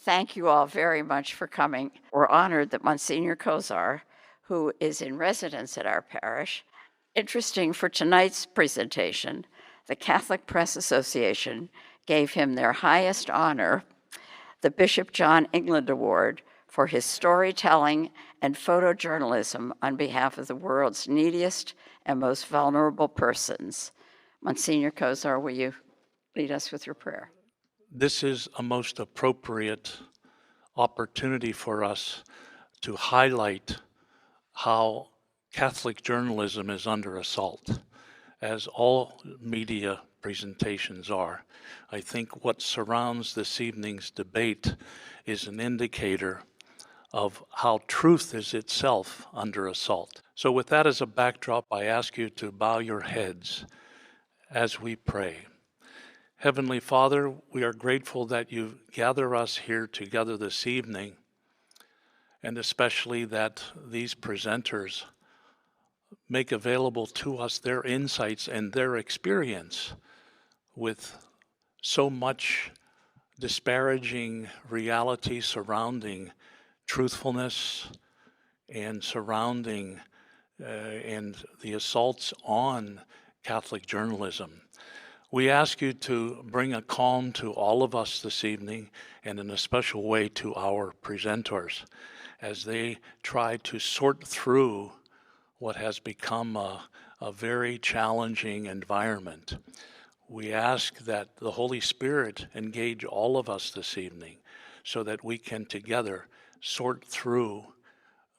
Thank you all very much for coming. We're honored that Monsignor Kozar, who is in residence at our parish. Interesting for tonight's presentation, the Catholic Press Association gave him their highest honor, the Bishop John England Award, for his storytelling and photojournalism on behalf of the world's neediest and most vulnerable persons. Monsignor Kozar, will you lead us with your prayer? This is a most appropriate opportunity for us to highlight how Catholic journalism is under assault, as all media presentations are. I think what surrounds this evening's debate is an indicator of how truth is itself under assault. So with that as a backdrop, I ask you to bow your heads as we pray. Heavenly Father, we are grateful that you gather us here together this evening, and especially that these presenters make available to us their insights and their experience with so much disparaging reality surrounding truthfulness and surrounding and the assaults on Catholic journalism. We ask you to bring a calm to all of us this evening, and in a special way to our presenters, as they try to sort through what has become a very challenging environment. We ask that the Holy Spirit engage all of us this evening so that we can together sort through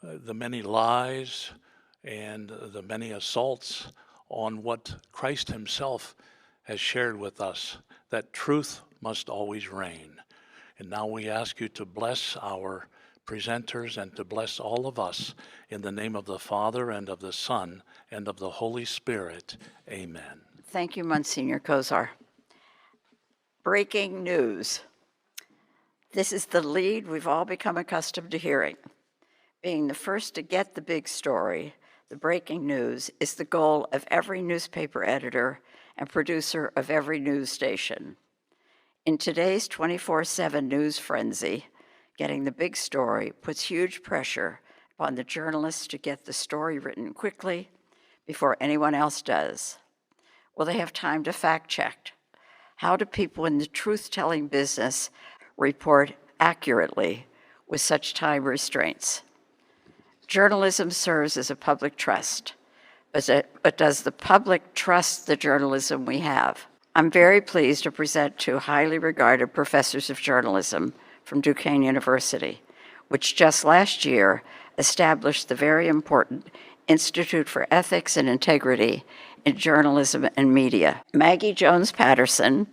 the many lies and the many assaults on what Christ himself has shared with us, that truth must always reign. And now we ask you to bless our presenters and to bless all of us in the name of the Father and of the Son and of the Holy Spirit. Amen. Thank you, Monsignor Kozar. Breaking news. This is the lead we've all become accustomed to hearing. Being the first to get the big story, the breaking news, is the goal of every newspaper editor and producer of every news station. In today's 24/7 news frenzy, getting the big story puts huge pressure upon the journalists to get the story written quickly before anyone else does. Will they have time to fact check? How do people in the truth-telling business report accurately with such time restraints? Journalism serves as a public trust, but does the public trust the journalism we have? I'm very pleased to present two highly regarded professors of journalism from Duquesne University, which just last year established the very important Insitute for Ethics and Integrity in Journalism and Media. Maggie Jones-Patterson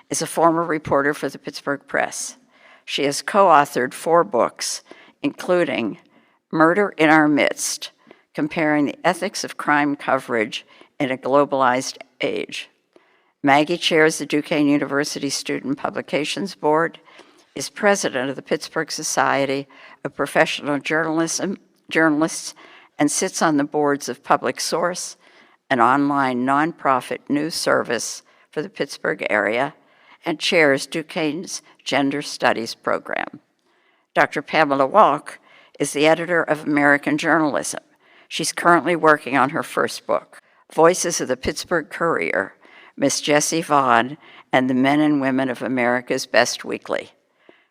is a former reporter for the Pittsburgh Press. She has co-authored 4 books, including Murder in Our Midst, Comparing the Ethics of Crime Coverage in a Globalized Age. Maggie chairs the Duquesne University Student Publications Board, is president of the Pittsburgh Society of Professional Journalists, and sits on the boards of Public Source, an online nonprofit news service for the Pittsburgh area, and chairs Duquesne's Gender Studies program. Dr. Pamela Walk is the editor of American Journalism. She's currently working on her first book, Voices of the Pittsburgh Courier, Miss Jessie Vaughn and the Men and Women of America's Best Weekly.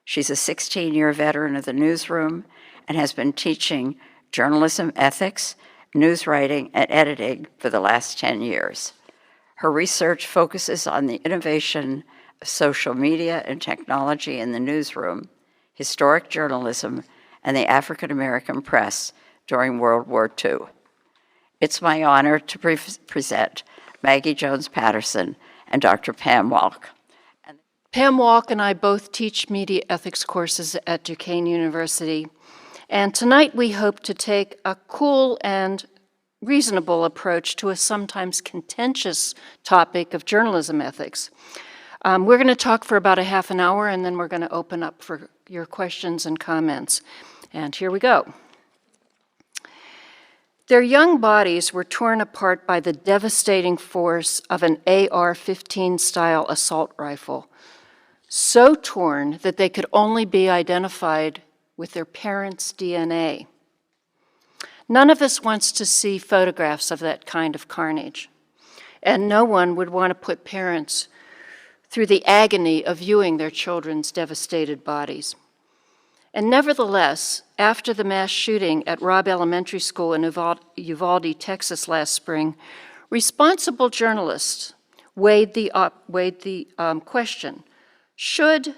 She's a 16-year veteran of the newsroom and has been teaching journalism ethics, news writing, and editing for the last 10 years. Her research focuses on the innovation of social media and technology in the newsroom, historic journalism, and the African American press during World War II. It's my honor to present Maggie Jones-Patterson and Dr. Pam Walk. Pam Walk and I both teach media ethics courses at Duquesne University, and tonight we hope to take a cool and reasonable approach to a sometimes contentious topic of journalism ethics. We're going to talk for about a half an hour, and then we're going to open up for your questions and comments. And here we go. Their young bodies were torn apart by the devastating force of an AR-15 style assault rifle. so torn that they could only be identified with their parents' DNA. None of us wants to see photographs of that kind of carnage, and no one would want to put parents through the agony of viewing their children's devastated bodies. And nevertheless, after the mass shooting at Robb Elementary School in Uvalde, Texas last spring, responsible journalists weighed the question: should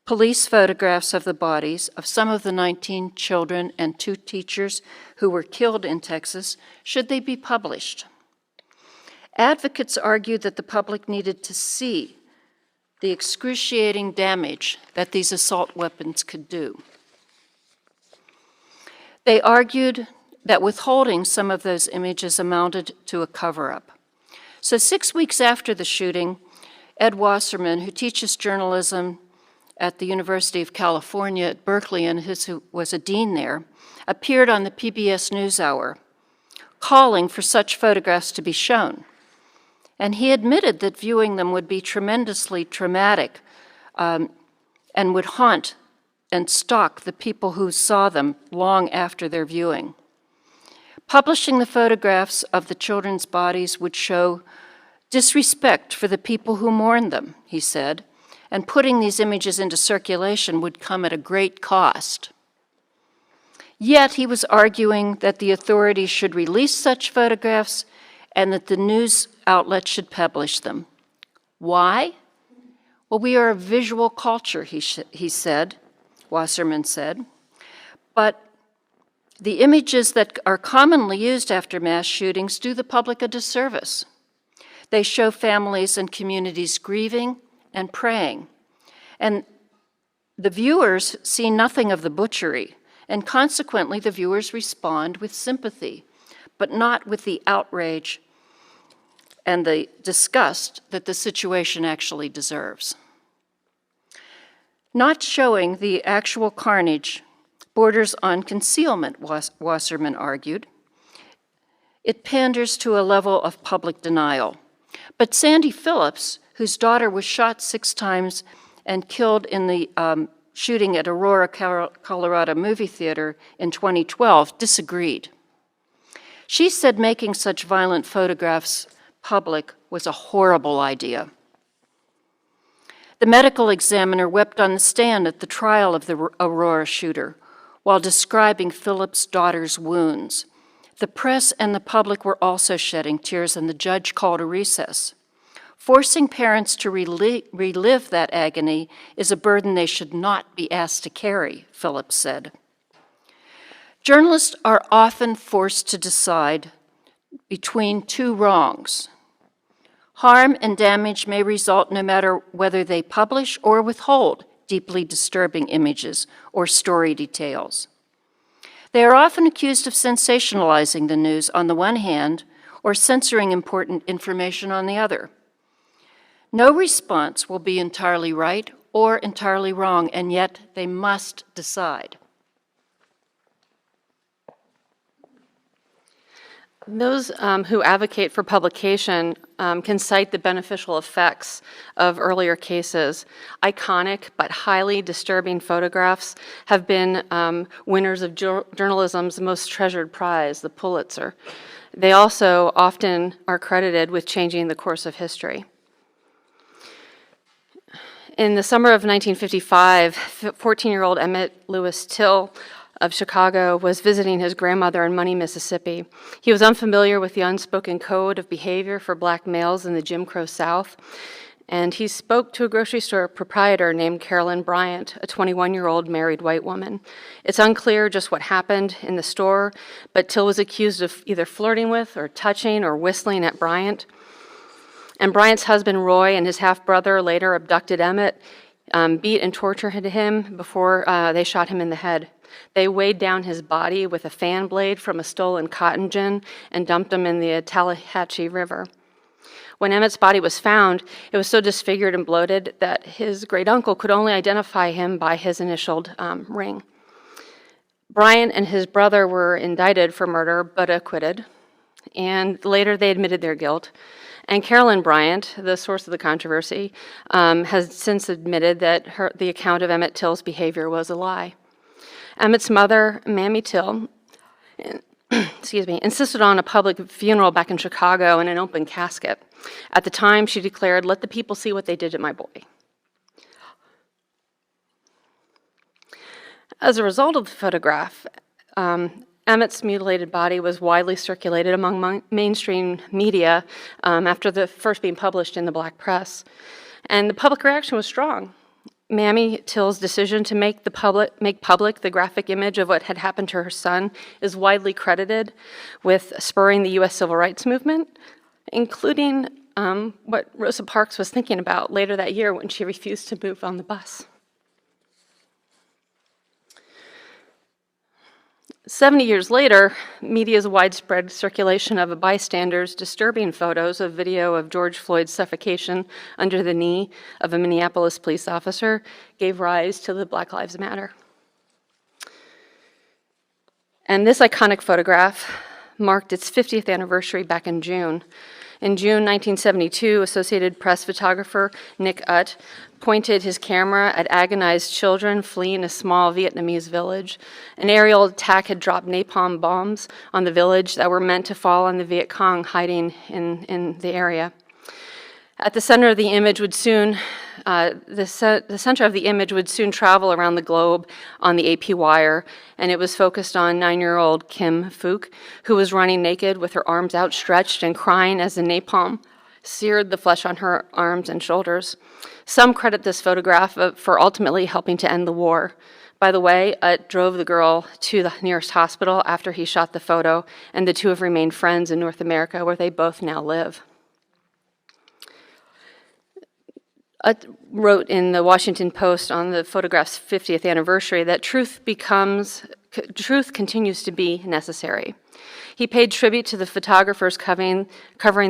police photographs of the bodies of some of the 19 children and 2 teachers who were killed in Texas, should they be published? Advocates argued that the public needed to see the excruciating damage that these assault weapons could do. They argued that withholding some of those images amounted to a cover-up. So 6 weeks after the shooting, Ed Wasserman, who teaches journalism at the University of California at Berkeley and who was a dean there, appeared on the PBS NewsHour, calling for such photographs to be shown. And he admitted that viewing them would be tremendously traumatic and would haunt and stalk the people who saw them long after their viewing. Publishing the photographs of the children's bodies would show disrespect for the people who mourned them, he said, and putting these images into circulation would come at a great cost. Yet he was arguing that the authorities should release such photographs and that the news outlets should publish them. Why? Well, we are a visual culture, he said, Wasserman said, but the images that are commonly used after mass shootings do the public a disservice. They show families and communities grieving and praying, and the viewers see nothing of the butchery, and consequently the viewers respond with sympathy, but not with the outrage and the disgust that the situation actually deserves. Not showing the actual carnage borders on concealment, Wasserman argued. It panders to a level of public denial. But Sandy Phillips, whose daughter was shot 6 times and killed in the shooting at Aurora, Colorado movie theater in 2012, disagreed. She said making such violent photographs public was a horrible idea. The medical examiner wept on the stand at the trial of the Aurora shooter while describing Phillips' daughter's wounds. The press and the public were also shedding tears, and the judge called a recess. Forcing parents to relive that agony is a burden they should not be asked to carry, Phillips said. Journalists are often forced to decide between 2 wrongs. Harm and damage may result no matter whether they publish or withhold deeply disturbing images or story details. They are often accused of sensationalizing the news on the one hand or censoring important information on the other. No response will be entirely right or entirely wrong, and yet they must decide. Those who advocate for publication can cite the beneficial effects of earlier cases. Iconic but highly disturbing photographs have been winners of journalism's most treasured prize, the Pulitzer. They also often are credited with changing the course of history. In the summer of 1955, 14-year-old Emmett Lewis Till of Chicago was visiting his grandmother in Money, Mississippi. He was unfamiliar with the unspoken code of behavior for black males in the Jim Crow South, and he spoke to a grocery store proprietor named Carolyn Bryant, a 21-year-old married white woman. It's unclear just what happened in the store, but Till was accused of either flirting with or touching or whistling at Bryant. And Bryant's husband, Roy, and his half-brother later abducted Emmett, beat and tortured him before they shot him in the head. They weighed down his body with a fan blade from a stolen cotton gin and dumped him in the Tallahatchie River. When Emmett's body was found, it was so disfigured and bloated that his great-uncle could only identify him by his initialed ring. Bryant and his brother were indicted for murder but acquitted, and later they admitted their guilt. And Carolyn Bryant, the source of the controversy, has since admitted that the account of Emmett Till's behavior was a lie. Emmett's mother, Mamie Till, insisted on a public funeral back in Chicago in an open casket. At the time, she declared, "Let the people see what they did to my boy." As a result of the photograph, Emmett's mutilated body was widely circulated among mainstream media after the first being published in the black press. And the public reaction was strong. Mamie Till's decision to make public the graphic image of what had happened to her son is widely credited with spurring the U.S. Civil Rights Movement, including what Rosa Parks was thinking about later that year when she refused to move on the bus. 70 years later, media's widespread circulation of a bystander's disturbing photos of video of George Floyd's suffocation under the knee of a Minneapolis police officer gave rise to the Black Lives Matter. And this iconic photograph marked its 50th anniversary back in June. In June 1972, Associated Press photographer Nick Utt pointed his camera at agonized children fleeing a small Vietnamese village. An aerial attack had dropped napalm bombs on the village that were meant to fall on the Viet Cong hiding in the area. At the center of the image would soon, the center of the image would soon travel around the globe on the AP wire, and it was focused on 9-year-old Kim Phuc, who was running naked with her arms outstretched and crying as the napalm seared the flesh on her arms and shoulders. Some credit this photograph for ultimately helping to end the war. By the way, Utt drove the girl to the nearest hospital after he shot the photo, and the two have remained friends in North America, where they both now live. Utt wrote in the Washington Post on the photograph's 50th anniversary that truth continues to be necessary. He paid tribute to the photographers covering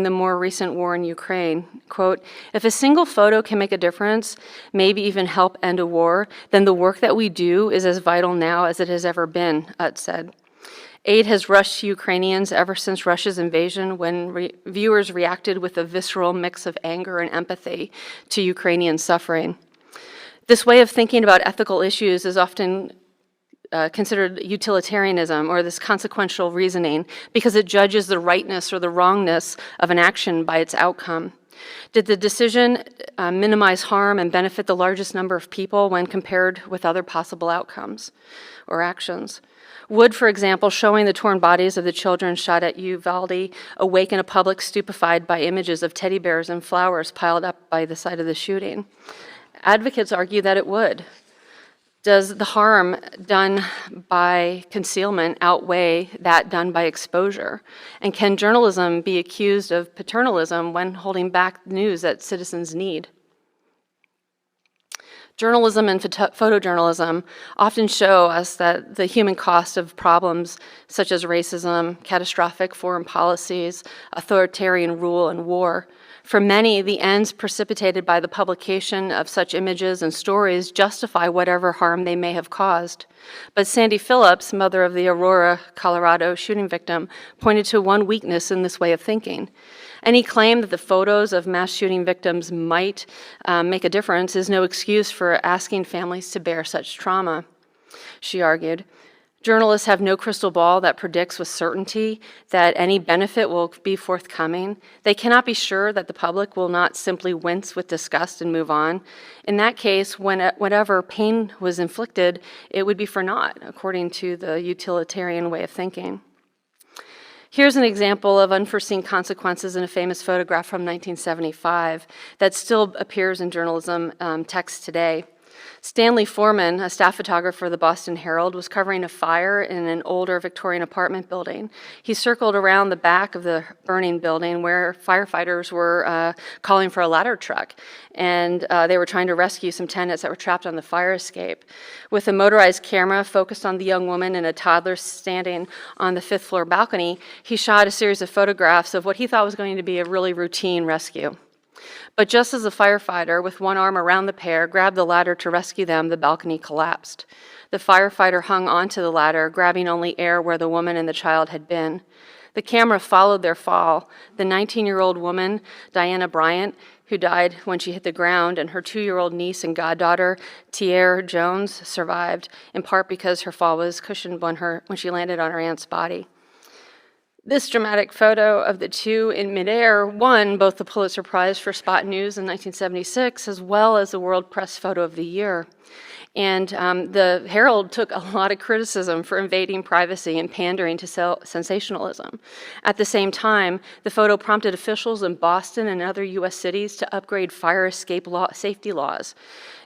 the more recent war in Ukraine. Quote, "If a single photo can make a difference, maybe even help end a war, then the work that we do is as vital now as it has ever been," Utt said. Aid has rushed to Ukrainians ever since Russia's invasion, when viewers reacted with a visceral mix of anger and empathy to Ukrainian suffering. This way of thinking about ethical issues is often considered utilitarianism, or this consequential reasoning, because it judges the rightness or the wrongness of an action by its outcome. Did the decision minimize harm and benefit the largest number of people when compared with other possible outcomes or actions? Would, for example, showing the torn bodies of the children shot at Uvalde awaken a public stupefied by images of teddy bears and flowers piled up by the site of the shooting? Advocates argue that it would. Does the harm done by concealment outweigh that done by exposure? And can journalism be accused of paternalism when holding back news that citizens need? Journalism and photojournalism often show us that the human cost of problems such as racism, catastrophic foreign policies, authoritarian rule, and war. For many, the ends precipitated by the publication of such images and stories justify whatever harm they may have caused. But Sandy Phillips, mother of the Aurora, Colorado shooting victim, pointed to one weakness in this way of thinking. Any claim that the photos of mass shooting victims might make a difference is no excuse for asking families to bear such trauma, she argued. Journalists have no crystal ball that predicts with certainty that any benefit will be forthcoming. They cannot be sure that the public will not simply wince with disgust and move on. In that case, whatever pain was inflicted, it would be for naught, according to the utilitarian way of thinking. Here's an example of unforeseen consequences in a famous photograph from 1975 that still appears in journalism texts today. Stanley Foreman, a staff photographer for the Boston Herald, was covering a fire in an older Victorian apartment building. He circled around the back of the burning building where firefighters were calling for a ladder truck, and they were trying to rescue some tenants that were trapped on the fire escape. With a motorized camera focused on the young woman and a toddler standing on the 5th floor balcony, he shot a series of photographs of what he thought was going to be a really routine rescue. But just as the firefighter, with one arm around the pair, grabbed the ladder to rescue them, the balcony collapsed. The firefighter hung onto the ladder, grabbing only air where the woman and the child had been. The camera followed their fall. The 19-year-old woman, Diana Bryant, who died when she hit the ground, and her 2-year-old niece and goddaughter, Tiare Jones, survived, in part because her fall was cushioned when she landed on her aunt's body. This dramatic photo of the two in midair won both the Pulitzer Prize for Spot News in 1976, as well as the World Press Photo of the Year. And the Herald took a lot of criticism for invading privacy and pandering to sensationalism. At the same time, the photo prompted officials in Boston and other U.S. cities to upgrade fire escape safety laws.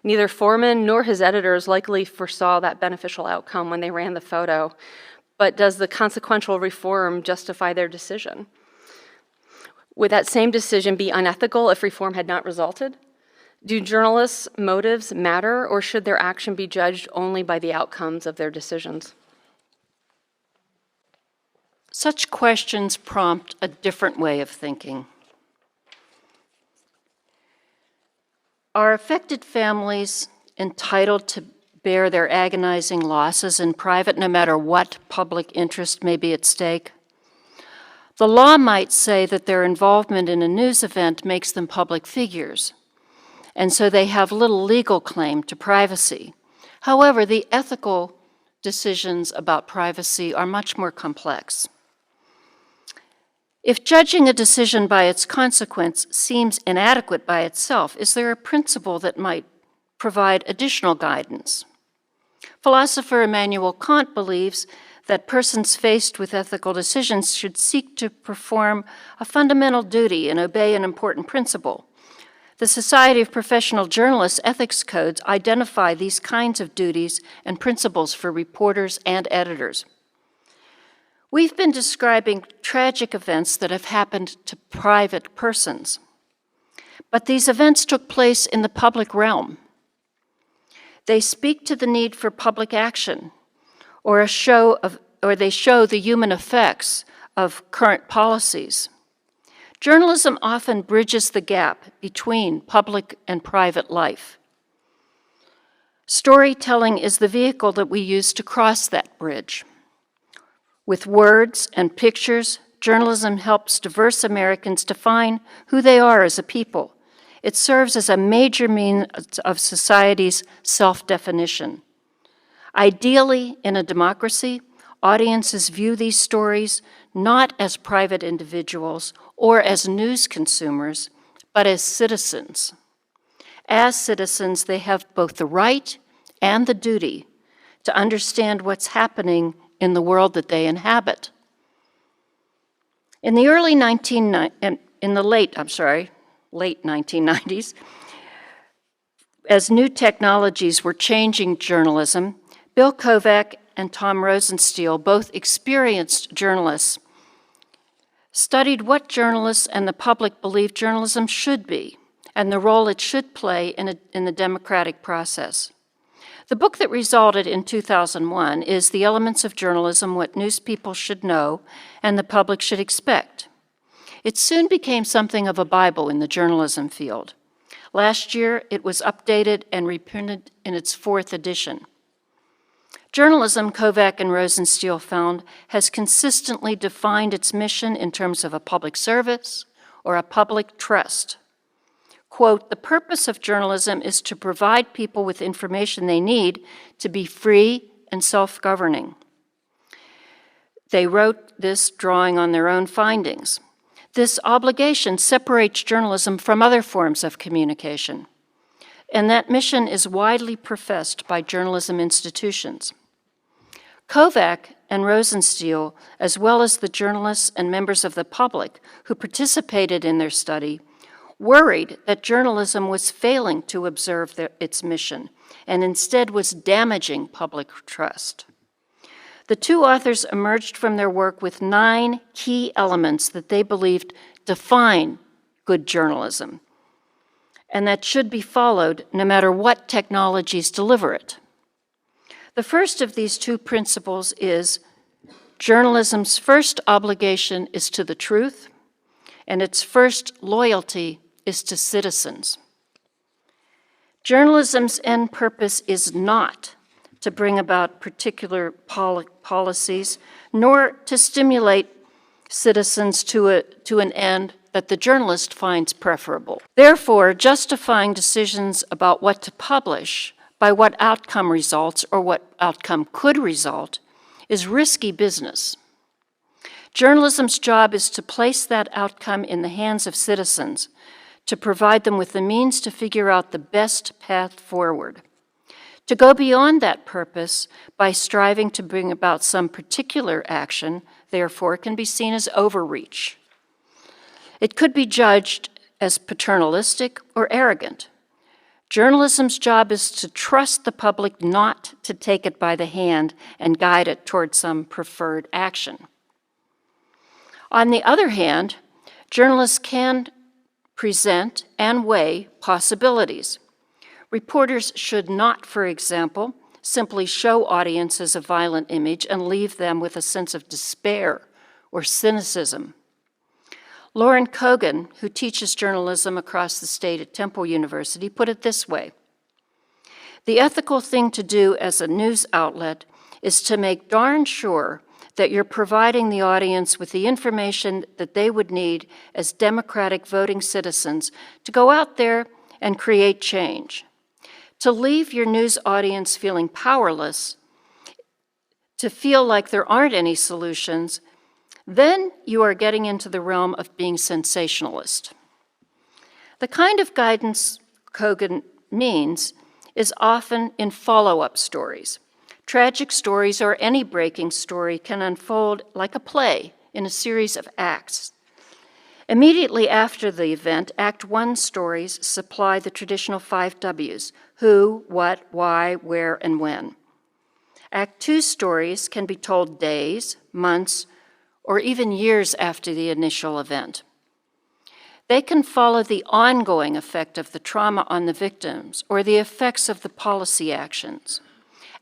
Neither Foreman nor his editors likely foresaw that beneficial outcome when they ran the photo. But does the consequential reform justify their decision? Would that same decision be unethical if reform had not resulted? Do journalists' motives matter, or should their action be judged only by the outcomes of their decisions? Such questions prompt a different way of thinking. Are affected families entitled to bear their agonizing losses in private, no matter what public interest may be at stake? The law might say that their involvement in a news event makes them public figures, and so they have little legal claim to privacy. However, the ethical decisions about privacy are much more complex. If judging a decision by its consequence seems inadequate by itself, is there a principle that might provide additional guidance? Philosopher Immanuel Kant believes that persons faced with ethical decisions should seek to perform a fundamental duty and obey an important principle. The Society of Professional Journalists ethics codes identify these kinds of duties and principles for reporters and editors. We've been describing tragic events that have happened to private persons, but these events took place in the public realm. They speak to the need for public action, or they show the human effects of current policies. Journalism often bridges the gap between public and private life. Storytelling is the vehicle that we use to cross that bridge. With words and pictures, journalism helps diverse Americans define who they are as a people. It serves as a major means of society's self-definition. Ideally, in a democracy, audiences view these stories not as private individuals or as news consumers, but as citizens. As citizens, they have both the right and the duty to understand what's happening in the world that they inhabit. In the late 1990s, as new technologies were changing journalism, Bill Kovac and Tom Rosenstiel, both experienced journalists, studied what journalists and the public believed journalism should be and the role it should play in the democratic process. The book that resulted in 2001 is The Elements of Journalism: What News People Should Know and the Public Should Expect. It soon became something of a Bible in the journalism field. Last year, it was updated and reprinted in its 4th edition. Journalism, Kovac and Rosenstiel found, has consistently defined its mission in terms of a public service or a public trust. Quote, "The purpose of journalism is to provide people with information they need to be free and self-governing." They wrote this drawing on their own findings. This obligation separates journalism from other forms of communication, and that mission is widely professed by journalism institutions. Kovac and Rosenstiel, as well as the journalists and members of the public who participated in their study, worried that journalism was failing to observe its mission and instead was damaging public trust. The two authors emerged from their work with 9 key elements that they believed define good journalism and that should be followed no matter what technologies deliver it. The first of these 2 principles is journalism's first obligation is to the truth, and its first loyalty is to citizens. Journalism's end purpose is not to bring about particular policies, nor to stimulate citizens to an end that the journalist finds preferable. Therefore, justifying decisions about what to publish by what outcome results or what outcome could result is risky business. Journalism's job is to place that outcome in the hands of citizens, to provide them with the means to figure out the best path forward. To go beyond that purpose by striving to bring about some particular action, therefore, can be seen as overreach. It could be judged as paternalistic or arrogant. Journalism's job is to trust the public not to take it by the hand and guide it toward some preferred action. On the other hand, journalists can present and weigh possibilities. Reporters should not, for example, simply show audiences a violent image and leave them with a sense of despair or cynicism. Lauren Kogan, who teaches journalism across the state at Temple University, put it this way: "The ethical thing to do as a news outlet is to make darn sure that you're providing the audience with the information that they would need as democratic voting citizens to go out there and create change. To leave your news audience feeling powerless, to feel like there aren't any solutions, then you are getting into the realm of being sensationalist." The kind of guidance Kogan means is often in follow-up stories. Tragic stories or any breaking story can unfold like a play in a series of acts. Immediately after the event, Act 1 stories supply the traditional 5 W's: who, what, why, where, and when. Act 2 stories can be told days, months, or even years after the initial event. They can follow the ongoing effect of the trauma on the victims or the effects of the policy actions.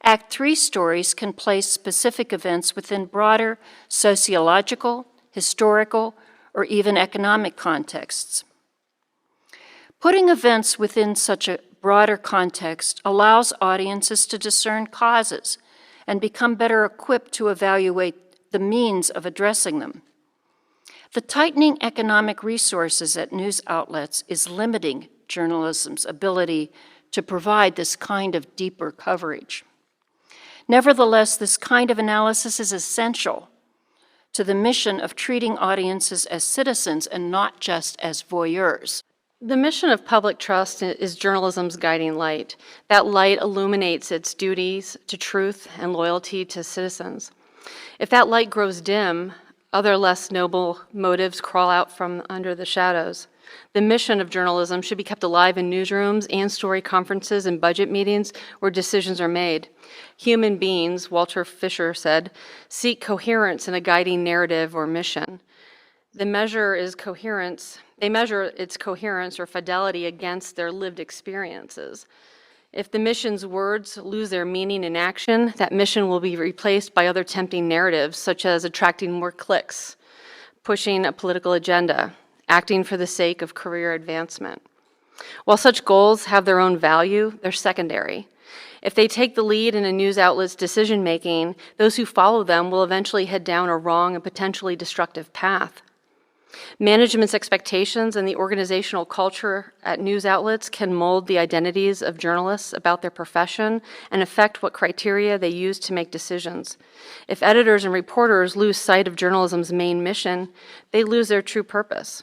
Act 3 stories can place specific events within broader sociological, historical, or even economic contexts. Putting events within such a broader context allows audiences to discern causes and become better equipped to evaluate the means of addressing them. The tightening economic resources at news outlets is limiting journalism's ability to provide this kind of deeper coverage. Nevertheless, this kind of analysis is essential to the mission of treating audiences as citizens and not just as voyeurs. The mission of public trust is journalism's guiding light. That light illuminates its duties to truth and loyalty to citizens. If that light grows dim, other less noble motives crawl out from under the shadows. The mission of journalism should be kept alive in newsrooms and story conferences and budget meetings where decisions are made. Human beings, Walter Fisher said, seek coherence in a guiding narrative or mission. They measure its coherence or fidelity against their lived experiences. If the mission's words lose their meaning in action, that mission will be replaced by other tempting narratives, such as attracting more clicks, pushing a political agenda, acting for the sake of career advancement. While such goals have their own value, they're secondary. If they take the lead in a news outlet's decision-making, those who follow them will eventually head down a wrong and potentially destructive path. Management's expectations and the organizational culture at news outlets can mold the identities of journalists about their profession and affect what criteria they use to make decisions. If editors and reporters lose sight of journalism's main mission, they lose their true purpose.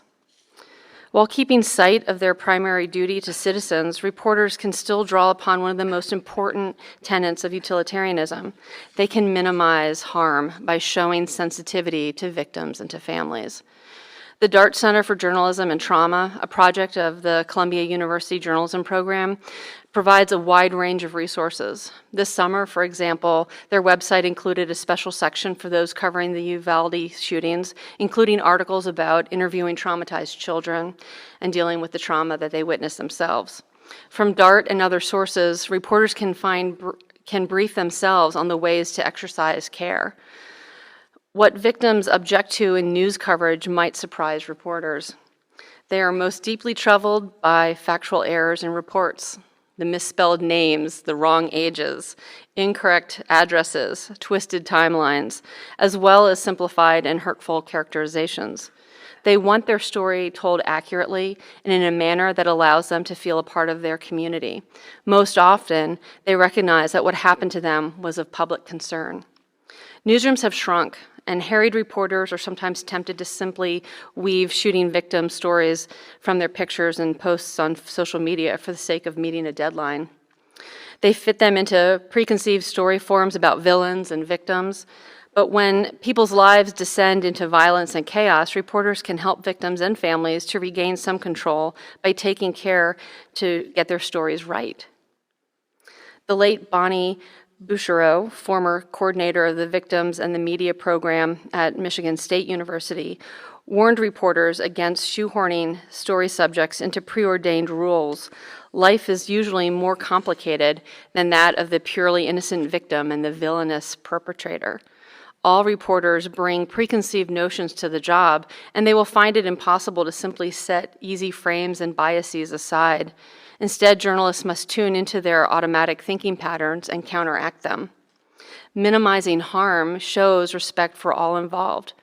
While keeping sight of their primary duty to citizens, reporters can still draw upon one of the most important tenets of utilitarianism. They can minimize harm by showing sensitivity to victims and to families. The Dart Center for Journalism and Trauma, a project of the Columbia University Journalism Program, provides a wide range of resources. This summer, for example, their website included a special section for those covering the Uvalde shootings, including articles about interviewing traumatized children and dealing with the trauma that they witnessed themselves. From Dart and other sources, reporters can brief themselves on the ways to exercise care. What victims object to in news coverage might surprise reporters. They are most deeply troubled by factual errors in reports, the misspelled names, the wrong ages, incorrect addresses, twisted timelines, as well as simplified and hurtful characterizations. They want their story told accurately and in a manner that allows them to feel a part of their community. Most often, they recognize that what happened to them was of public concern. Newsrooms have shrunk, and harried reporters are sometimes tempted to simply weave shooting victim stories from their pictures and posts on social media for the sake of meeting a deadline. They fit them into preconceived story forms about villains and victims, but when people's lives descend into violence and chaos, reporters can help victims and families to regain some control by taking care to get their stories right. The late Bonnie Bouchereau, former coordinator of the Victims and the Media program at Michigan State University, warned reporters against shoehorning story subjects into preordained rules. Life is usually more complicated than that of the purely innocent victim and the villainous perpetrator. All reporters bring preconceived notions to the job, and they will find it impossible to simply set easy frames and biases aside. Instead, journalists must tune into their automatic thinking patterns and counteract them. Minimizing harm shows respect for all involved.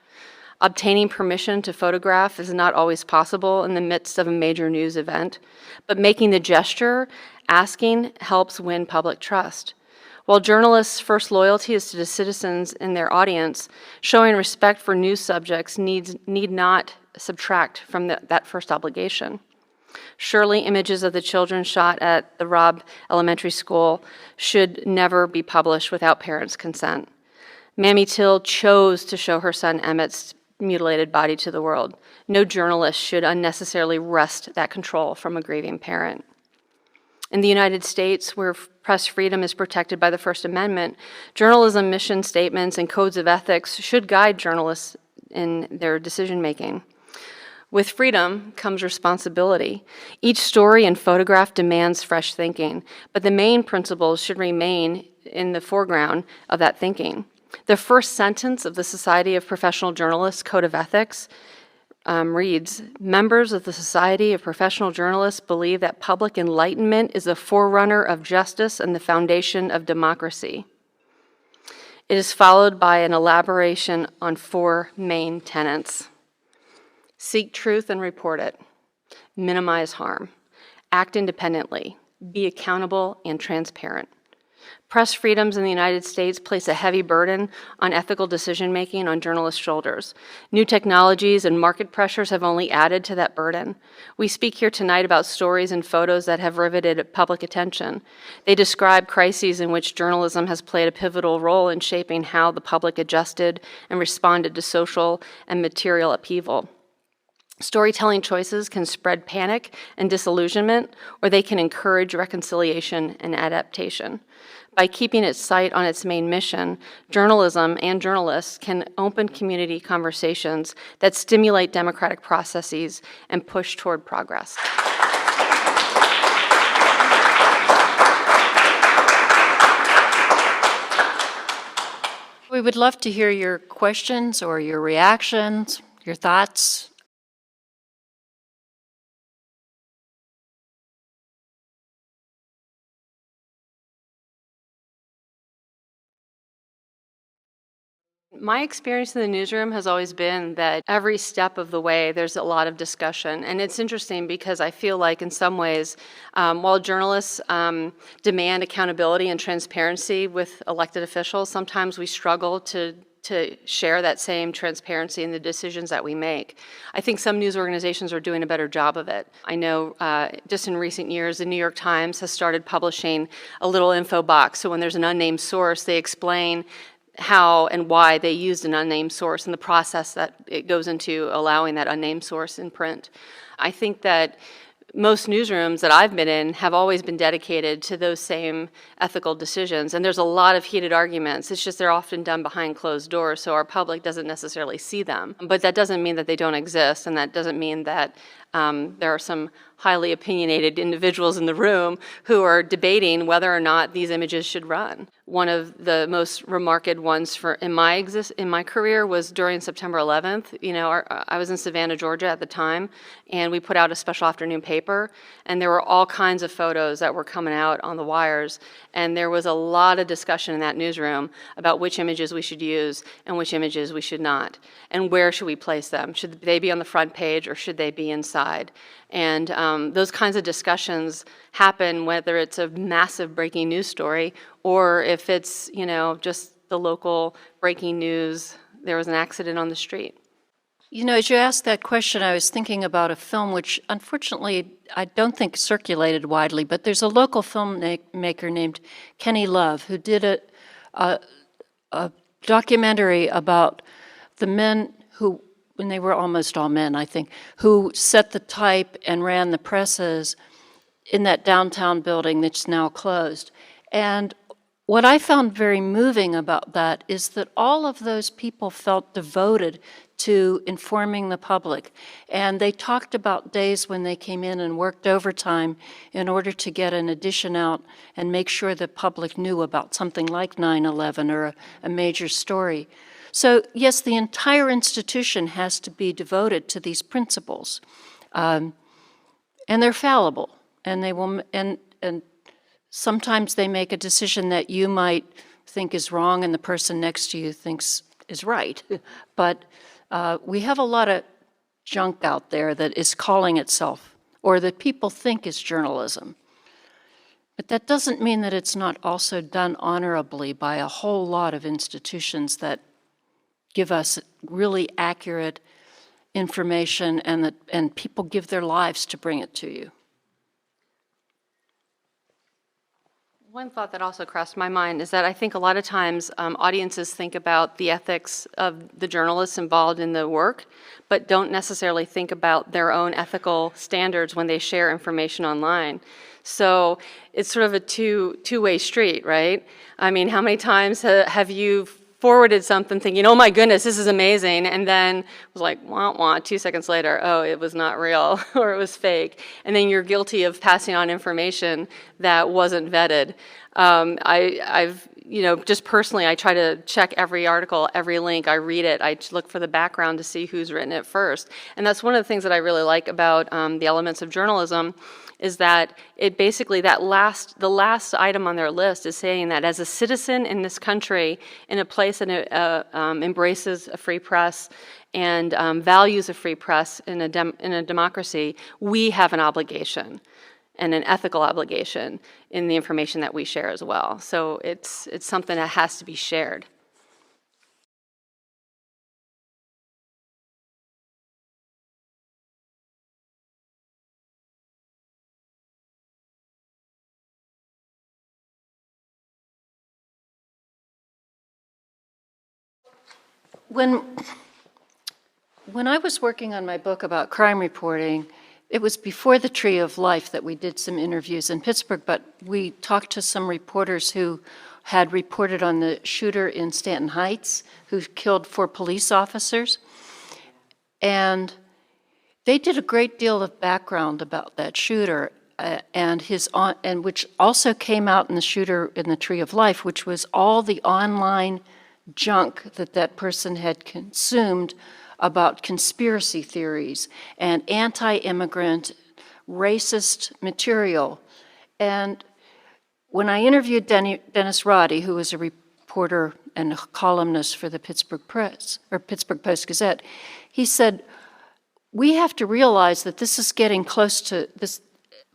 Obtaining permission to photograph is not always possible in the midst of a major news event, but making the gesture, asking, helps win public trust. While journalists' first loyalty is to the citizens in their audience, showing respect for news subjects need not subtract from that first obligation. Surely images of the children shot at the Robb Elementary School should never be published without parents' consent. Mamie Till chose to show her son Emmett's mutilated body to the world. No journalist should unnecessarily wrest that control from a grieving parent. In the United States, where press freedom is protected by the First Amendment, journalism mission statements and codes of ethics should guide journalists in their decision-making. With freedom comes responsibility. Each story and photograph demands fresh thinking, but the main principles should remain in the foreground of that thinking. The first sentence of the Society of Professional Journalists Code of Ethics reads, "Members of the Society of Professional Journalists believe that public enlightenment is the forerunner of justice and the foundation of democracy." It is followed by an elaboration on 4 main tenets. Seek truth and report it. Minimize harm. Act independently. Be accountable and transparent. Press freedoms in the United States place a heavy burden on ethical decision-making on journalists' shoulders. New technologies and market pressures have only added to that burden. We speak here tonight about stories and photos that have riveted public attention. They describe crises in which journalism has played a pivotal role in shaping how the public adjusted and responded to social and material upheaval. Storytelling choices can spread panic and disillusionment, or they can encourage reconciliation and adaptation. By keeping its sight on its main mission, journalism and journalists can open community conversations that stimulate democratic processes and push toward progress. We would love to hear your questions or your reactions, your thoughts. My experience in the newsroom has always been that every step of the way there's a lot of discussion. And it's interesting because I feel like in some ways, while journalists demand accountability and transparency with elected officials, sometimes we struggle to share that same transparency in the decisions that we make. I think some news organizations are doing a better job of it. I know just in recent years, the New York Times has started publishing a little info box. So when there's an unnamed source, they explain how and why they used an unnamed source and the process that it goes into allowing that unnamed source in print. I think that most newsrooms that I've been in have always been dedicated to those same ethical decisions, and there's a lot of heated arguments. It's just they're often done behind closed doors, so our public doesn't necessarily see them. But that doesn't mean that they don't exist, and that doesn't mean that there are some highly opinionated individuals in the room who are debating whether or not these images should run. One of the most remarked ones in my career was during September 11th. You know, I was in Savannah, Georgia at the time, and we put out a special afternoon paper, and there were all kinds of photos that were coming out on the wires, and there was a lot of discussion in that newsroom about which images we should use and which images we should not, and where should we place them. Should they be on the front page or should they be inside? And those kinds of discussions happen whether it's a massive breaking news story or if it's, you know, just the local breaking news, there was an accident on the street. You know, as you asked that question, I was thinking about a film which, unfortunately, I don't think circulated widely, but there's a local filmmaker named Kenny Love who did a documentary about the men who, when they were almost all men, I think, who set the type and ran the presses in that downtown building that's now closed. And what I found very moving about that is that all of those people felt devoted to informing the public. And they talked about days when they came in and worked overtime in order to get an edition out and make sure the public knew about something like 9/11 or a major story. So yes, the entire institution has to be devoted to these principles. And they're fallible, and they will, and sometimes they make a decision that you might think is wrong and the person next to you thinks is right. But we have a lot of junk out there that is calling itself, or that people think is journalism. But that doesn't mean that it's not also done honorably by a whole lot of institutions that give us really accurate information and people give their lives to bring it to you. One thought that also crossed my mind is that I think a lot of times audiences think about the ethics of the journalists involved in the work, but don't necessarily think about their own ethical standards when they share information online. So it's sort of a two-way street, right? I mean, how many times have you forwarded something thinking, oh my goodness, this is amazing, and then was like, wah, wah, 2 seconds later, oh, it was not real, or it was fake. And then you're guilty of passing on information that wasn't vetted. I've, you know, just personally, I try to check every article, every link, I read it, I look for the background to see who's written it first. And that's one of the things that I really like about the elements of journalism, is that it basically, the last item on their list is saying that as a citizen in this country, in a place that embraces a free press and values a free press in a democracy, we have an obligation and an ethical obligation in the information that we share as well. So it's something that has to be shared. When I was working on my book about crime reporting, it was before the Tree of Life that we did some interviews in Pittsburgh, but we talked to some reporters who had reported on the shooter in Stanton Heights who killed 4 police officers. And they did a great deal of background about that shooter and which also came out in the shooter in the Tree of Life, which was all the online junk that person had consumed about conspiracy theories and anti-immigrant, racist material. And when I interviewed Dennis Roddy, who was a reporter and a columnist for the Pittsburgh Post-Gazette, he said, we have to realize that this is getting close to this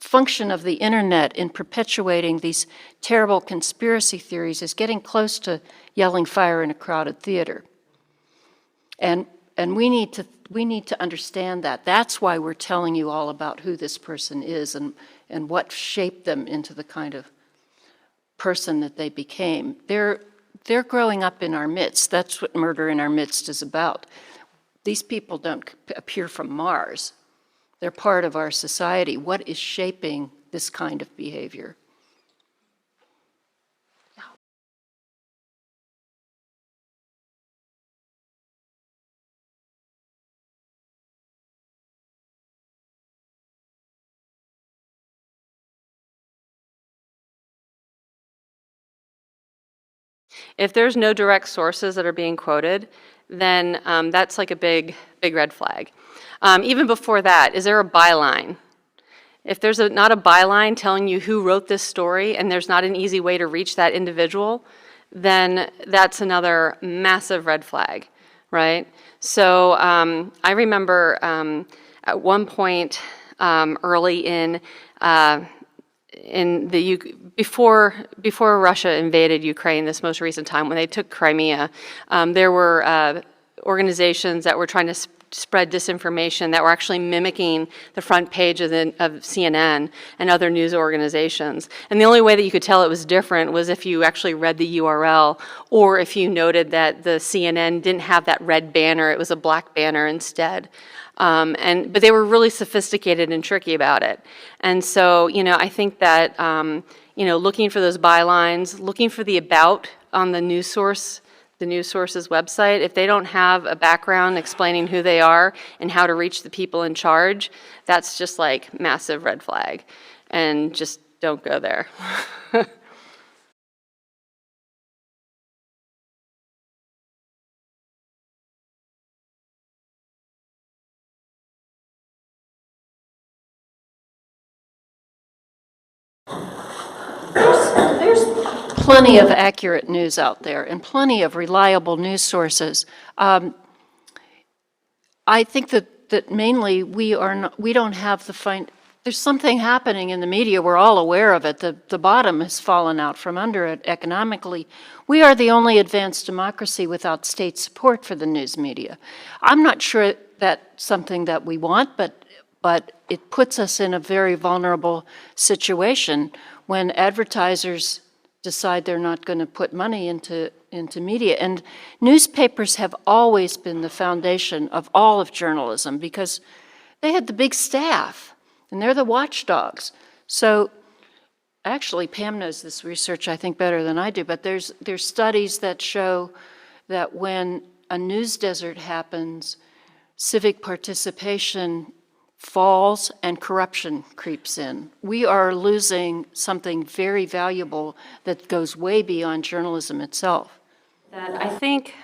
function of the internet in perpetuating these terrible conspiracy theories is getting close to yelling fire in a crowded theater. And we need to understand that. That's why we're telling you all about who this person is and what shaped them into the kind of person that they became. They're growing up in our midst. That's what Murder in Our Midst is about. These people don't appear from Mars. They're part of our society. What is shaping this kind of behavior? If there's no direct sources that are being quoted, then that's like a big red flag. Even before that, is there a byline? If there's not a byline telling you who wrote this story and there's not an easy way to reach that individual, then that's another massive red flag, right? So I remember at one point early before Russia invaded Ukraine, this most recent time when they took Crimea, there were organizations that were trying to spread disinformation that were actually mimicking the front page of CNN and other news organizations. And the only way that you could tell it was different was if you actually read the URL, or if you noted that the CNN didn't have that red banner, it was a black banner instead. But they were really sophisticated and tricky about it. And so, I think that, looking for those bylines, looking for the about on the news source's website, if they don't have a background explaining who they are and how to reach the people in charge, that's just like massive red flag. And just don't go there. There's plenty of accurate news out there and plenty of reliable news sources. I think that mainly we don't have there's something happening in the media, we're all aware of it. The bottom has fallen out from under it economically. We are the only advanced democracy without state support for the news media. I'm not sure that's something that we want, but it puts us in a very vulnerable situation when advertisers decide they're not going to put money into media. And newspapers have always been the foundation of all of journalism because they had the big staff, and they're the watchdogs. So actually, Pam knows this research, I think, better than I do, but there's studies that show that when a news desert happens, civic participation falls and corruption creeps in. We are losing something very valuable that goes way beyond journalism itself. I think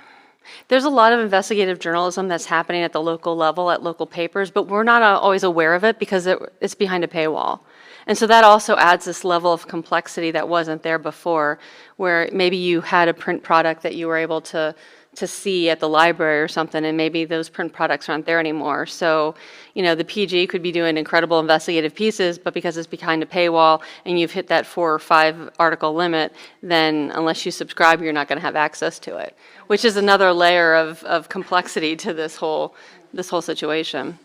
there's a lot of investigative journalism that's happening at the local level, at local papers, but we're not always aware of it because it's behind a paywall. And so that also adds this level of complexity that wasn't there before, where maybe you had a print product that you were able to see at the library or something, and maybe those print products aren't there anymore. So, the PG could be doing incredible investigative pieces, but because it's behind a paywall and you've hit that 4 or 5 article limit, then unless you subscribe, you're not going to have access to it, which is another layer of complexity to this whole situation.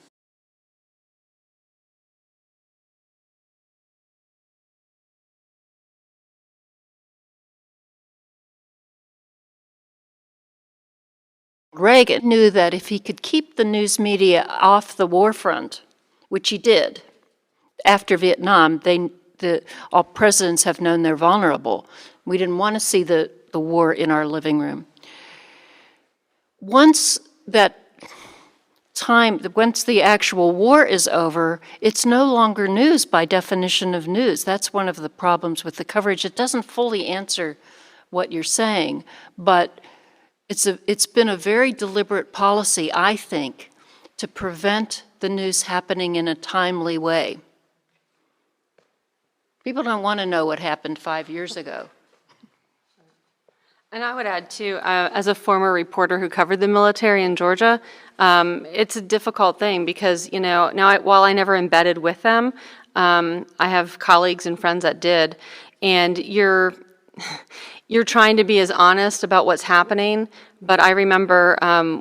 Reagan knew that if he could keep the news media off the war front, which he did, after Vietnam, all presidents have known they're vulnerable. We didn't want to see the war in our living room. Once the actual war is over, it's no longer news by definition of news. That's one of the problems with the coverage. It doesn't fully answer what you're saying, but it's been a very deliberate policy, I think, to prevent the news happening in a timely way. People don't want to know what happened 5 years ago. And I would add, too, as a former reporter who covered the military in Georgia, it's a difficult thing because, while I never embedded with them, I have colleagues and friends that did, and you're trying to be as honest about what's happening. But I remember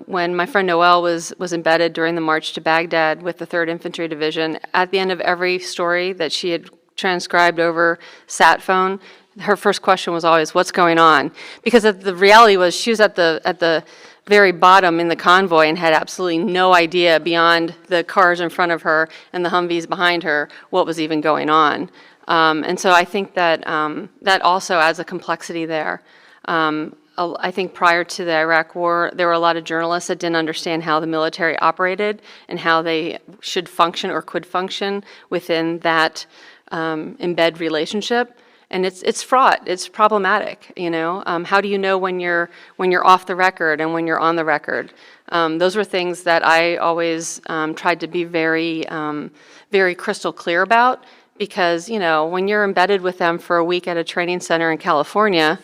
when my friend Noelle was embedded during the March to Baghdad with the 3rd Infantry Division, at the end of every story that she had transcribed over sat phone, her first question was always, "What's going on?" Because the reality was she was at the very bottom in the convoy and had absolutely no idea beyond the cars in front of her and the Humvees behind her what was even going on. And so I think that that also adds a complexity there. I think prior to the Iraq War, there were a lot of journalists that didn't understand how the military operated and how they should function or could function within that embed relationship. And it's fraught, it's problematic, you know? How do you know when you're off the record and when you're on the record? Those were things that I always tried to be very crystal clear about, because, you know, when you're embedded with them for a week at a training center in California,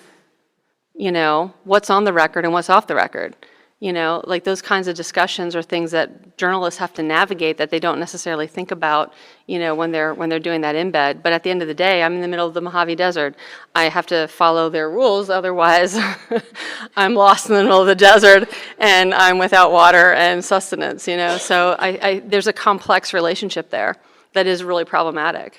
you know, what's on the record and what's off the record? You know, like those kinds of discussions are things that journalists have to navigate that they don't necessarily think about, you know, when they're doing that embed. But at the end of the day, I'm in the middle of the Mojave Desert. I have to follow their rules, otherwise I'm lost in the middle of the desert and I'm without water and sustenance, you know. So there's a complex relationship there that is really problematic.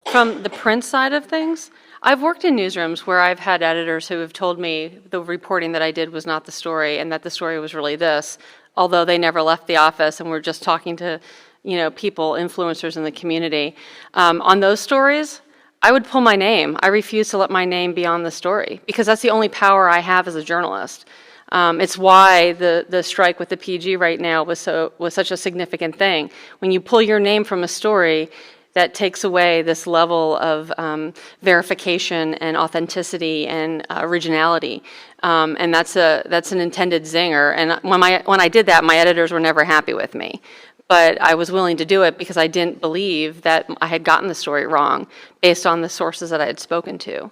From the print side of things, I've worked in newsrooms where I've had editors who have told me the reporting that I did was not the story and that the story was really this, although they never left the office and were just talking to, you know, people, influencers in the community. On those stories, I would pull my name. I refuse to let my name be on the story because that's the only power I have as a journalist. It's why the strike with the PG right now was such a significant thing. When you pull your name from a story, that takes away this level of verification and authenticity and originality, and that's an intended zinger. And when I did that, my editors were never happy with me, but I was willing to do it because I didn't believe that I had gotten the story wrong based on the sources that I had spoken to.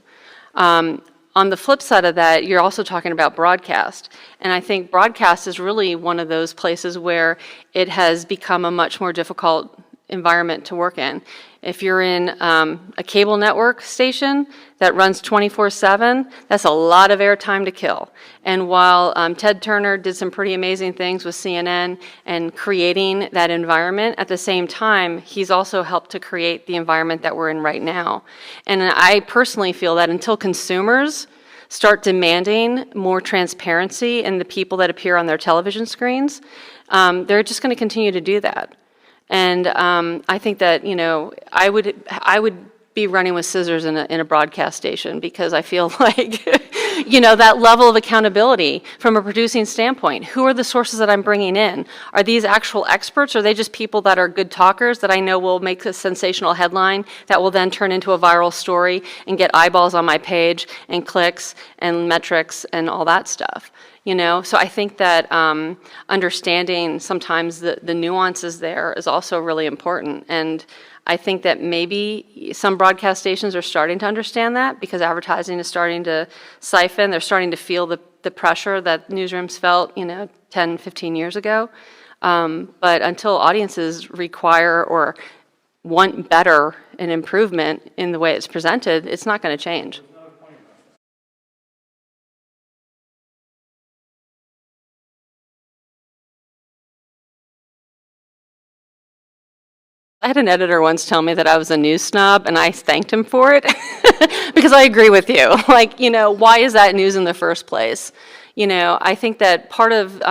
On the flip side of that, you're also talking about broadcast. And I think broadcast is really one of those places where it has become a much more difficult environment to work in. If you're in a cable network station that runs 24/7, that's a lot of airtime to kill. And while Ted Turner did some pretty amazing things with CNN and creating that environment, at the same time, he's also helped to create the environment that we're in right now. And I personally feel that until consumers start demanding more transparency in the people that appear on their television screens, they're just going to continue to do that. And I think that, you know, I would be running with scissors in a broadcast station, because I feel like, you know, that level of accountability from a producing standpoint. Who are the sources that I'm bringing in? Are these actual experts, or are they just people that are good talkers that I know will make a sensational headline that will then turn into a viral story and get eyeballs on my page and clicks and metrics and all that stuff? You know, so I think that understanding sometimes the nuances there is also really important. And I think that maybe some broadcast stations are starting to understand that, because advertising is starting to siphon. They're starting to feel the pressure that newsrooms felt, you know, 10, 15 years ago. But until audiences require or want better and improvement in the way it's presented, it's not going to change. I had an editor once tell me that I was a news snob, and I thanked him for it because I agree with you. Like, you know, why is that news in the first place? You know, I think that part of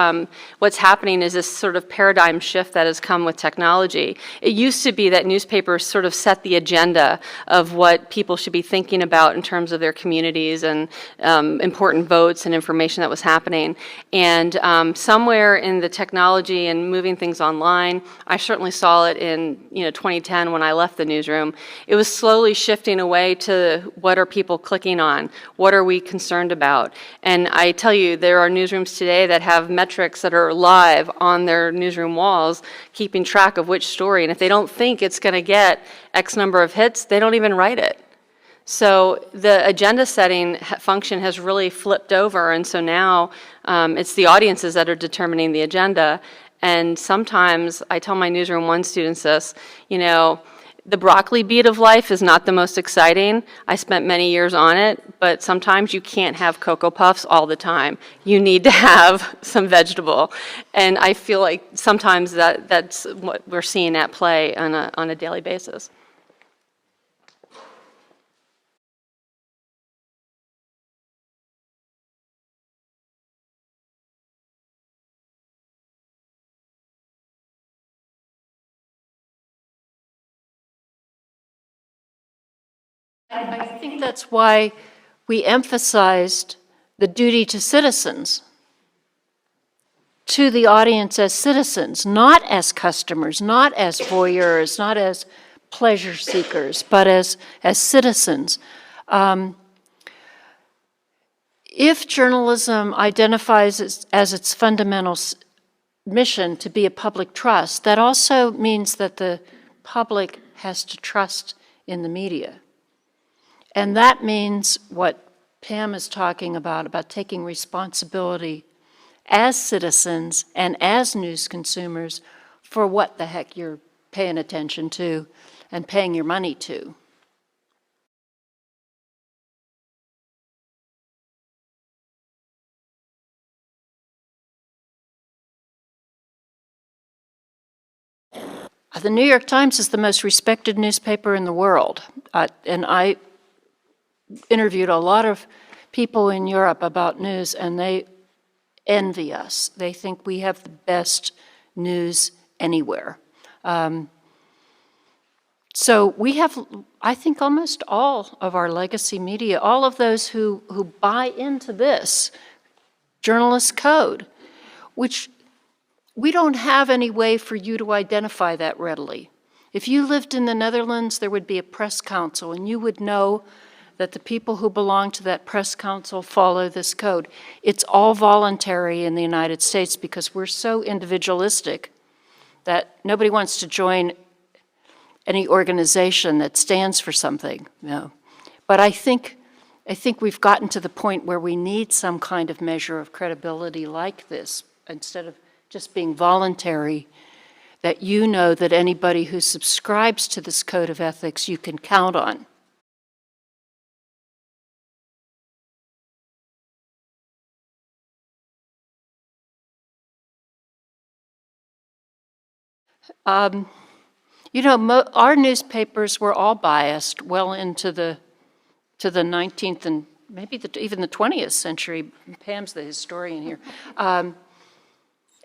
what's happening is this sort of paradigm shift that has come with technology. It used to be that newspapers sort of set the agenda of what people should be thinking about in terms of their communities and important votes and information that was happening. And somewhere in the technology and moving things online, I certainly saw it in 2010 when I left the newsroom. It was slowly shifting away to what are people clicking on? What are we concerned about? And I tell you, there are newsrooms today that have metrics that are live on their newsroom walls, keeping track of which story. And if they don't think it's going to get X number of hits, they don't even write it. So the agenda setting function has really flipped over. And so now it's the audiences that are determining the agenda. And sometimes I tell my Newsroom 1 students this, the broccoli beat of life is not the most exciting. I spent many years on it, but sometimes you can't have Cocoa Puffs all the time. You need to have some vegetable. And I feel like sometimes that's what we're seeing at play on a daily basis. I think that's why we emphasized the duty to citizens, to the audience as citizens, not as customers, not as voyeurs, not as pleasure seekers, but as citizens. If journalism identifies as its fundamental mission to be a public trust, that also means that the public has to trust in the media. And that means what Pam is talking about taking responsibility as citizens and as news consumers for what the heck you're paying attention to and paying your money to. The New York Times is the most respected newspaper in the world, and I interviewed a lot of people in Europe about news, and they envy us. They think we have the best news anywhere. So we have, I think, almost all of our legacy media, all of those who buy into this journalist code, which we don't have any way for you to identify that readily. If you lived in the Netherlands, there would be a press council, and you would know that the people who belong to that press council follow this code. It's all voluntary in the United States because we're so individualistic that nobody wants to join any organization that stands for something. No. But I think we've gotten to the point where we need some kind of measure of credibility like this, instead of just being voluntary, that you know that anybody who subscribes to this code of ethics you can count on. You know, our newspapers were all biased well into the 19th and maybe even the 20th century. Pam's the historian here.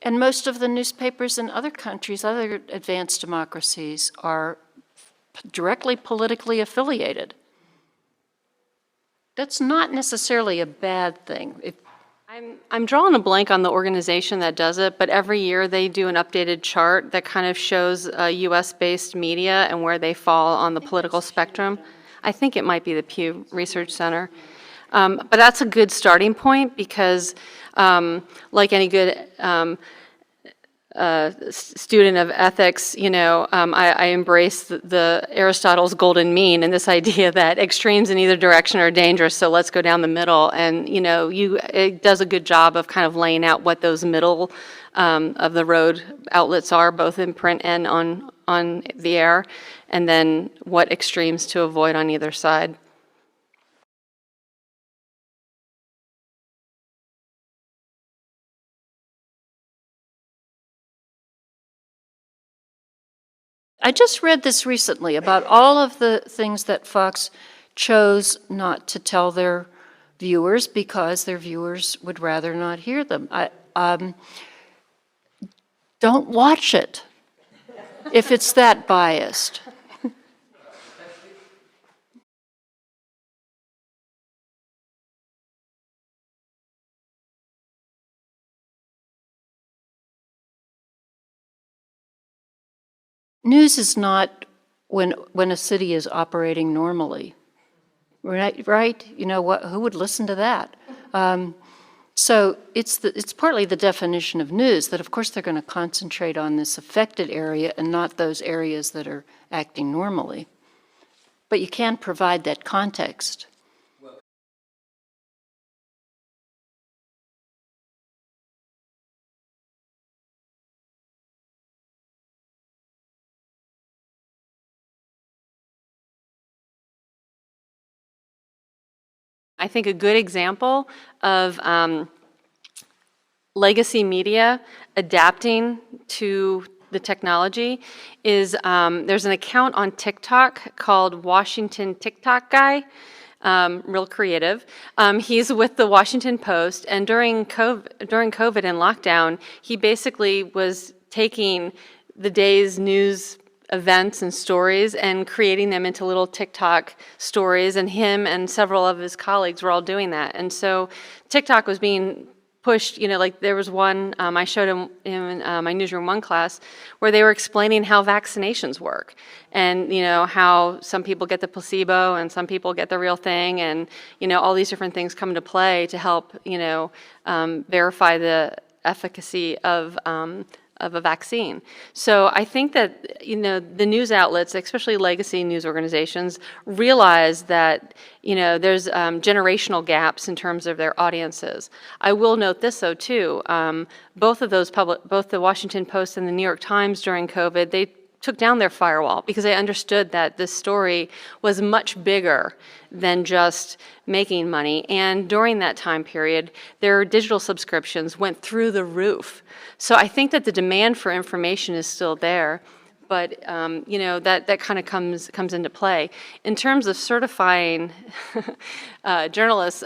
And most of the newspapers in other countries, other advanced democracies, are directly politically affiliated. That's not necessarily a bad thing. I'm drawing a blank on the organization that does it, but every year they do an updated chart that kind of shows US-based media and where they fall on the political spectrum. I think it might be the Pew Research Center. But that's a good starting point because, like any good student of ethics, you know, I embrace the Aristotle's golden mean and this idea that extremes in either direction are dangerous, so let's go down the middle. And, you know, it does a good job of kind of laying out what those middle of the road outlets are, both in print and on the air, and then what extremes to avoid on either side. I just read this recently about all of the things that Fox chose not to tell their viewers because their viewers would rather not hear them. Don't watch it if it's that biased. News is not when a city is operating normally, right? You know what? Who would listen to that? So it's partly the definition of news that, of course, they're going to concentrate on this affected area and not those areas that are acting normally. But you can provide that context. I think a good example of legacy media adapting to the technology is there's an account on TikTok called Washington TikTok Guy, real creative. He's with the Washington Post, and during COVID and lockdown, he basically was taking the day's news events and stories and creating them into little TikTok stories, and him and several of his colleagues were all doing that. And so TikTok was being pushed, like there was one, I showed him in my Newsroom 1 class, where they were explaining how vaccinations work, and how some people get the placebo and some people get the real thing, and all these different things come into play to help verify the efficacy of a vaccine. So I think that, the news outlets, especially legacy news organizations, realize that, there's generational gaps in terms of their audiences. I will note this, though, too. Both the Washington Post and the New York Times during COVID, they took down their firewall because they understood that this story was much bigger than just making money. And during that time period, their digital subscriptions went through the roof. So I think that the demand for information is still there, but that kind of comes into play. In terms of certifying journalists,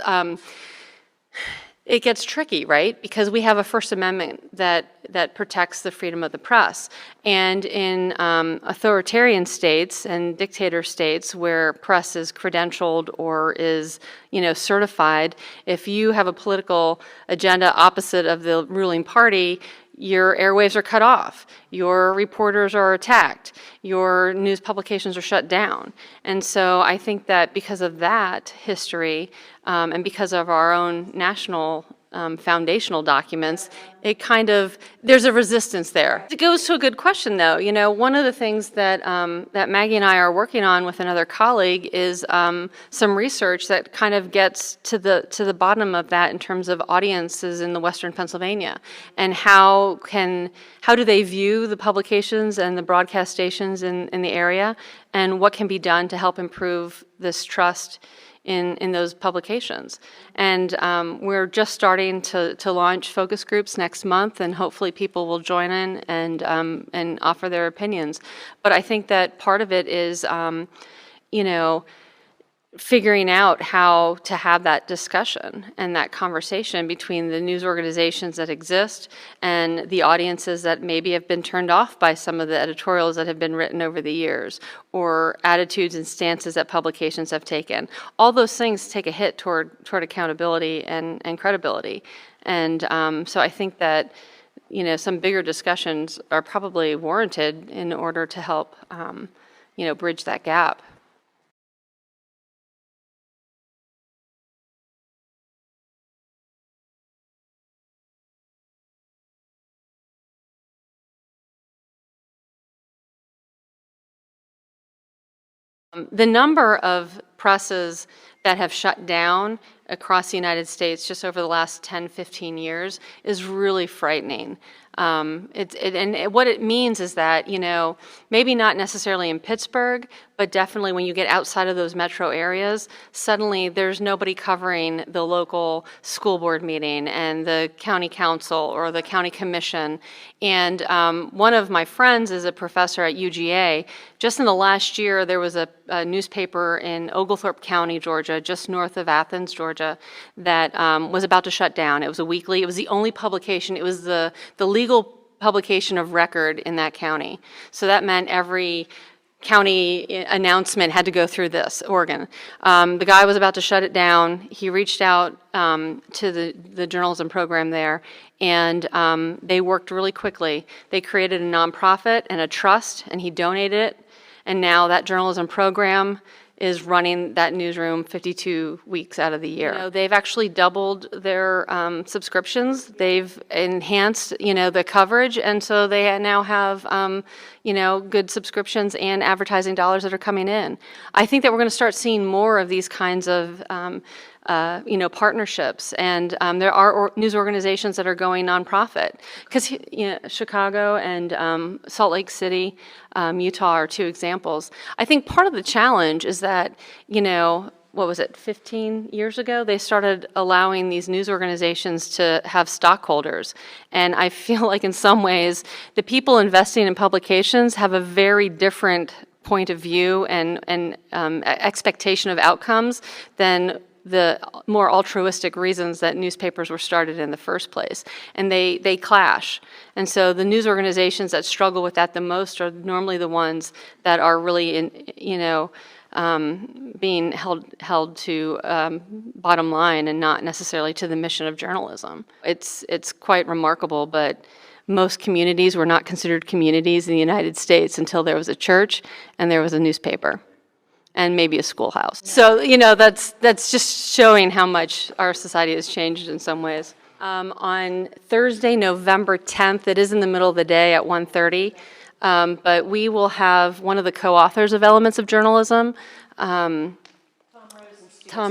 it gets tricky, right? Because we have a First Amendment that protects the freedom of the press. And in authoritarian states and dictator states where press is credentialed or is, certified, if you have a political agenda opposite of the ruling party, your airwaves are cut off, your reporters are attacked, your news publications are shut down. And so I think that because of that history, and because of our own national foundational documents, there's a resistance there. It goes to a good question, though. One of the things that Maggie and I are working on with another colleague is some research that kind of gets to the bottom of that in terms of audiences in the Western Pennsylvania, and how do they view the publications and the broadcast stations in the area, and what can be done to help improve this trust in those publications. And we're just starting to launch focus groups next month, and hopefully people will join in and offer their opinions. But I think that part of it is, figuring out how to have that discussion and that conversation between the news organizations that exist and the audiences that maybe have been turned off by some of the editorials that have been written over the years, or attitudes and stances that publications have taken. All those things take a hit toward accountability and credibility. And so I think that some bigger discussions are probably warranted in order to help bridge that gap. The number of presses that have shut down across the United States just over the last 10, 15 years is really frightening. And what it means is that, maybe not necessarily in Pittsburgh, but definitely when you get outside of those metro areas, suddenly there's nobody covering the local school board meeting and the county council or the county commission. And one of my friends is a professor at UGA. Just in the last year, there was a newspaper in Oglethorpe County, Georgia, just north of Athens, Georgia, that was about to shut down. It was a weekly. It was the only publication. It was the legal publication of record in that county. So that meant every county announcement had to go through this organ. The guy was about to shut it down. He reached out to the journalism program there, and they worked really quickly. They created a nonprofit and a trust, and he donated it. And now that journalism program is running that newsroom 52 weeks out of the year. They've actually doubled their subscriptions. They've enhanced, the coverage, and so they now have, good subscriptions and advertising dollars that are coming in. I think that we're going to start seeing more of these kinds of partnerships, and there are news organizations that are going nonprofit, because Chicago and Salt Lake City, Utah are two examples. I think part of the challenge is that, 15 years ago, they started allowing these news organizations to have stockholders. And I feel like in some ways, the people investing in publications have a very different point of view and expectation of outcomes than the more altruistic reasons that newspapers were started in the first place. And they clash. And so the news organizations that struggle with that the most are normally the ones that are really being held to bottom line and not necessarily to the mission of journalism. It's quite remarkable, but most communities were not considered communities in the United States until there was a church and there was a newspaper and maybe a schoolhouse. So, that's just showing how much our society has changed in some ways. On Thursday, November 10th, it is in the middle of the day at 1:30, but we will have one of the co-authors of Elements of Journalism, Tom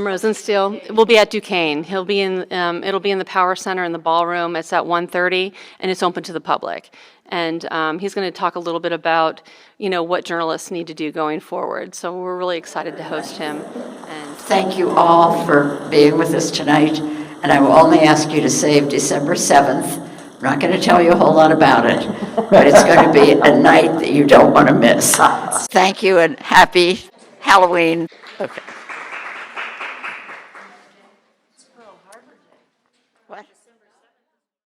Rosensteel, will be at Duquesne. He'll be it'll be in the Power Center in the ballroom. It's at 1:30, and it's open to the public. And he's going to talk a little bit about, what journalists need to do going forward. So we're really excited to host him. And Thank you all for being with us tonight, and I will only ask you to save December 7th. I'm not going to tell you a whole lot about it, but it's going to be a night that you don't want to miss. Thank you, and happy Halloween. Okay.